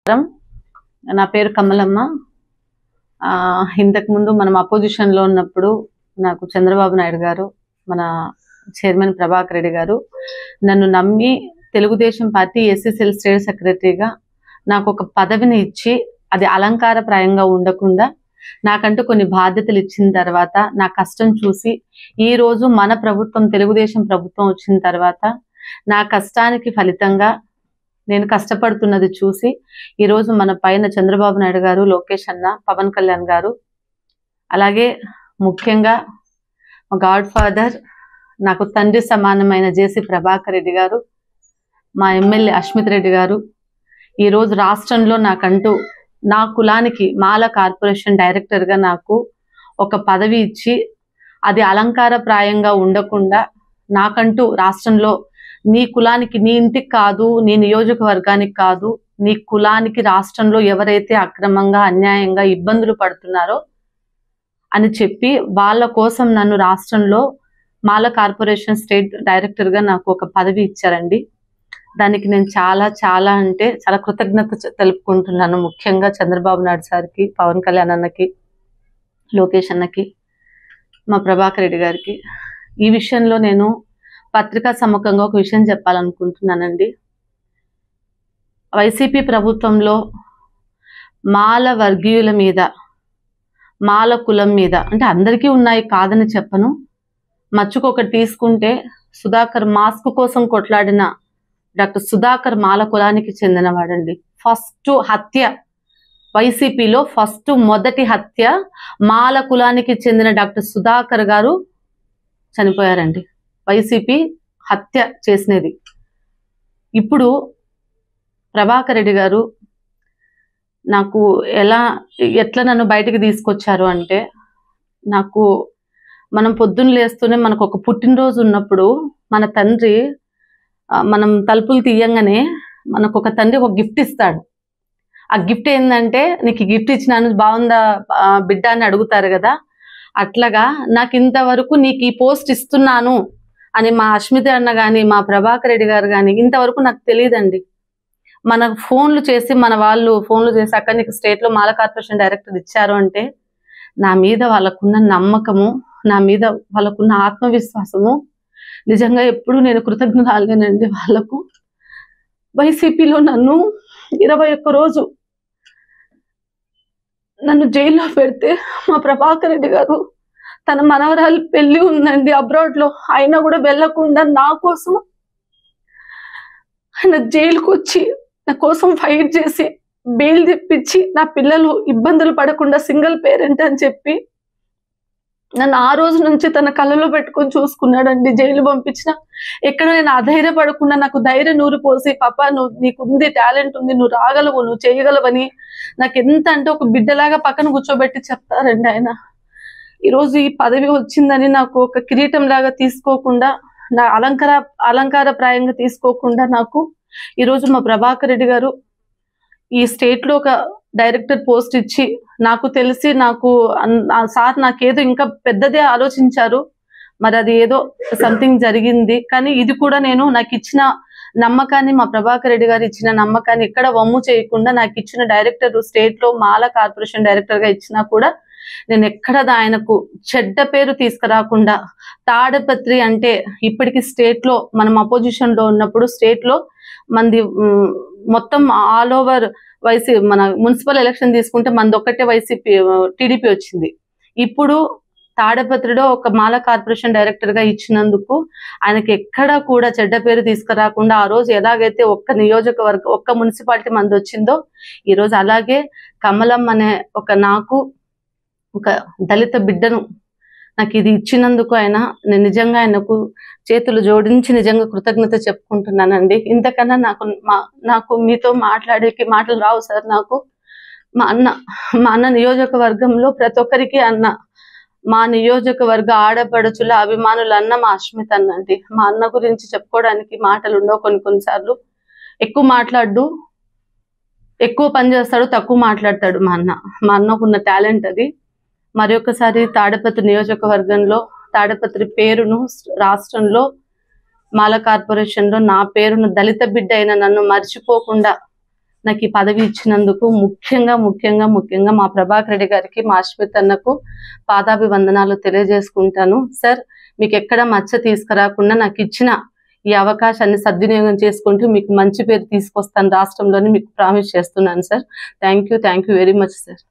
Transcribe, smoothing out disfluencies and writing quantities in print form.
నా పేరు కమలమ్మ. ఇంతకు ముందు మనం అపోజిషన్ లో ఉన్నప్పుడు నాకు చంద్రబాబు నాయుడు గారు, మన చైర్మన్ ప్రభాకర్ రెడ్డి గారు నన్ను నమ్మి తెలుగుదేశం పార్టీ ఎస్సీసీఎల్ స్టేట్ సెక్రటరీగా నాకు ఒక పదవిని ఇచ్చి, అది అలంకారప్రాయంగా ఉండకుండా నాకంటూ కొన్ని బాధ్యతలు ఇచ్చిన తర్వాత నా కష్టం చూసి ఈ రోజు మన ప్రభుత్వం, తెలుగుదేశం ప్రభుత్వం వచ్చిన తర్వాత నా కష్టానికి ఫలితంగా నేను కష్టపడుతున్నది చూసి ఈరోజు మన పైన చంద్రబాబు నాయుడు గారు, లోకేష్ అన్న, పవన్ కళ్యాణ్ గారు, అలాగే ముఖ్యంగా మా గాడ్ ఫాదర్, నాకు తండ్రి సమానమైన జేసీ ప్రభాకర్ రెడ్డి గారు, మా ఎమ్మెల్యే అశ్మిత్ రెడ్డి గారు ఈరోజు రాష్ట్రంలో నాకంటూ నా కులానికి మాల కార్పొరేషన్ డైరెక్టర్గా నాకు ఒక పదవి ఇచ్చి, అది అలంకారప్రాయంగా ఉండకుండా నాకంటూ రాష్ట్రంలో నీ కులానికి, నీ ఇంటికి కాదు, నీ నియోజకవర్గానికి కాదు, నీ కులానికి రాష్ట్రంలో ఎవరైతే అక్రమంగా, అన్యాయంగా ఇబ్బందులు పడుతున్నారో అని చెప్పి వాళ్ళ కోసం నన్ను రాష్ట్రంలో మాల కార్పొరేషన్ స్టేట్ డైరెక్టర్గా నాకు ఒక పదవి ఇచ్చారండి. దానికి నేను చాలా చాలా అంటే చాలా కృతజ్ఞత తెలుపుకుంటున్నాను. ముఖ్యంగా చంద్రబాబు నాయుడు సార్కి, పవన్ కళ్యాణ్ అన్నకి, లోకేష్ అన్నకి, మా ప్రభాకర్ రెడ్డి గారికి. ఈ విషయంలో నేను పత్రికా సముఖంగా ఒక విషయం చెప్పాలనుకుంటున్నానండి. వైసీపీ ప్రభుత్వంలో మాల వర్గీయుల మీద, మాల కులం మీద, అంటే అందరికీ ఉన్నాయి కాదని చెప్పను, మచ్చుకొకటి తీసుకుంటే సుధాకర్ మాస్క్ కోసం కొట్లాడిన డాక్టర్ సుధాకర్ మాల కులానికి చెందినవాడండి. ఫస్ట్ హత్య వైసీపీలో, మొదటి హత్య మాల కులానికి చెందిన డాక్టర్ సుధాకర్ గారు చనిపోయారండి. వైసీపీ హత్య చేసినది. ఇప్పుడు ప్రభాకర్ రెడ్డి గారు నాకు ఎట్లా నన్ను బయటికి తీసుకొచ్చారు అంటే, నాకు మనం పొద్దున్న లేస్తూనే మనకు ఒక పుట్టినరోజు ఉన్నప్పుడు మన తండ్రి, మనం తలుపులు తీయంగానే మనకు ఒక తండ్రి ఒక గిఫ్ట్ ఇస్తాడు. ఆ గిఫ్ట్ ఏంటంటే, నీకు గిఫ్ట్ ఇచ్చినాను బాగుందా బిడ్డ అని అడుగుతారు కదా. అట్లాగా నాకు ఇంతవరకు నీకు ఈ పోస్ట్ ఇస్తున్నాను అని మా అశ్మిత అన్న కానీ, మా ప్రభాకర్ రెడ్డి గారు కానీ ఇంతవరకు నాకు తెలియదండి. మన ఫోన్లు చేసి, మన వాళ్ళు ఫోన్లు చేసి అక్కడ నీకు స్టేట్లో మాల కార్పొరేషన్ డైరెక్టర్ ఇచ్చారు అంటే నా మీద వాళ్ళకున్న నమ్మకము, నా మీద వాళ్ళకున్న ఆత్మవిశ్వాసము నిజంగా ఎప్పుడు నేను కృతజ్ఞతలేనండి వాళ్ళకు. వైసీపీలో నన్ను 21 రోజు నన్ను జైల్లో పెడితే మా ప్రభాకర్ రెడ్డి గారు తన మనవరాలు పెళ్లి ఉందండి అబ్రాడ్లో, అయినా కూడా వెళ్లకుండా నా కోసం ఆయన జైలుకు వచ్చి నా కోసం ఫైట్ చేసి బెయిల్ తెప్పించి, నా పిల్లలు ఇబ్బందులు పడకుండా సింగిల్ పేరెంట్ అని చెప్పి నన్ను ఆ రోజు నుంచి తన కళ్ళలో పెట్టుకొని చూసుకున్నాడండి. జైలు పంపించిన ఎక్కడ నేను అధైర్యపడకుండా నాకు ధైర్యం నూరిపోసి, పాప నీకుంది, టాలెంట్ ఉంది, నువ్వు రాగలవు, నువ్వు చేయగలవని నాకు ఎంత అంటే ఒక బిడ్డలాగా పక్కన కూర్చోబెట్టి చెప్తారండి ఆయన. ఈరోజు ఈ పదవి వచ్చిందని నాకు ఒక కిరీటం లాగా తీసుకోకుండా, నా అలంకారప్రాయంగా తీసుకోకుండా నాకు ఈరోజు మా ప్రభాకర్ రెడ్డి గారు ఈ స్టేట్లో ఒక డైరెక్టర్ పోస్ట్ ఇచ్చి, నాకు తెలిసి నాకు సార్ నాకేదో ఇంకా పెద్దదే ఆలోచించారు, మరి అది ఏదో సంథింగ్ జరిగింది. కానీ ఇది కూడా నేను నాకు ఇచ్చిన నమ్మకాన్ని, మా ప్రభాకర్ రెడ్డి గారు ఇచ్చిన నమ్మకాన్ని ఎక్కడ వమ్ము చేయకుండా నాకు ఇచ్చిన డైరెక్టర్, స్టేట్లో మాల కార్పొరేషన్ డైరెక్టర్గా ఇచ్చినా కూడా నేను ఎక్కడ ఆయనకు చెడ్డ పేరు తీసుకురాకుండా, తాడపత్రి అంటే ఇప్పటికీ స్టేట్లో మనం అపోజిషన్లో ఉన్నప్పుడు స్టేట్లో మంది మొత్తం ఆల్ ఓవర్ మన మున్సిపల్ ఎలక్షన్ తీసుకుంటే మనది ఒక్కటే వైసీపీ, టీడీపీ వచ్చింది. ఇప్పుడు తాడపత్రిలో ఒక మాల కార్పొరేషన్ డైరెక్టర్గా ఇచ్చినందుకు ఆయనకి ఎక్కడా కూడా చెడ్డ పేరు తీసుకురాకుండా, ఆ రోజు ఎలాగైతే ఒక్క నియోజకవర్గం, ఒక్క మున్సిపాలిటీ మంది వచ్చిందో ఈరోజు అలాగే కమలం అనే నాకు ఒక దళిత బిడ్డను నాకు ఇది ఇచ్చినందుకు నేను నిజంగా ఆయనకు చేతులు జోడించి నిజంగా కృతజ్ఞత చెప్పుకుంటున్నానండి. ఇంతకన్నా నాకు మీతో మాట్లాడేకి మాటలు రావు సార్. నాకు మా అన్న నియోజకవర్గంలో ప్రతి ఒక్కరికి అన్న, మా నియోజకవర్గ ఆడపడుచుల అభిమానులు అన్న మా అశ్మిత్ అన్న అండి. మా అన్న గురించి చెప్పుకోవడానికి మాటలు ఉండవు. కొన్నిసార్లు ఎక్కువ మాట్లాడు, ఎక్కువ పని చేస్తాడు, తక్కువ మాట్లాడతాడు మా అన్నకున్న టాలెంట్ అది. మరొకసారి తాడపత్రి నియోజకవర్గంలో, తాడపత్రి పేరును రాష్ట్రంలో మాల కార్పొరేషన్లో నా పేరును, దళిత బిడ్డ అయిన నన్ను మర్చిపోకుండా నాకు ఈ పదవి ఇచ్చినందుకు ముఖ్యంగా మా ప్రభాకర్ రెడ్డి గారికి, మా అశ్విత్ అన్నకు పాదాభివందనాలు తెలియజేసుకుంటాను. సార్, మీకు ఎక్కడ మచ్చ తీసుకురాకుండా నాకు ఇచ్చిన ఈ అవకాశాన్ని సద్వినియోగం చేసుకుంటూ మీకు మంచి పేరు తీసుకొస్తాను రాష్ట్రంలోని మీకు ప్రామిస్ చేస్తున్నాను sir. Thank you very much sir.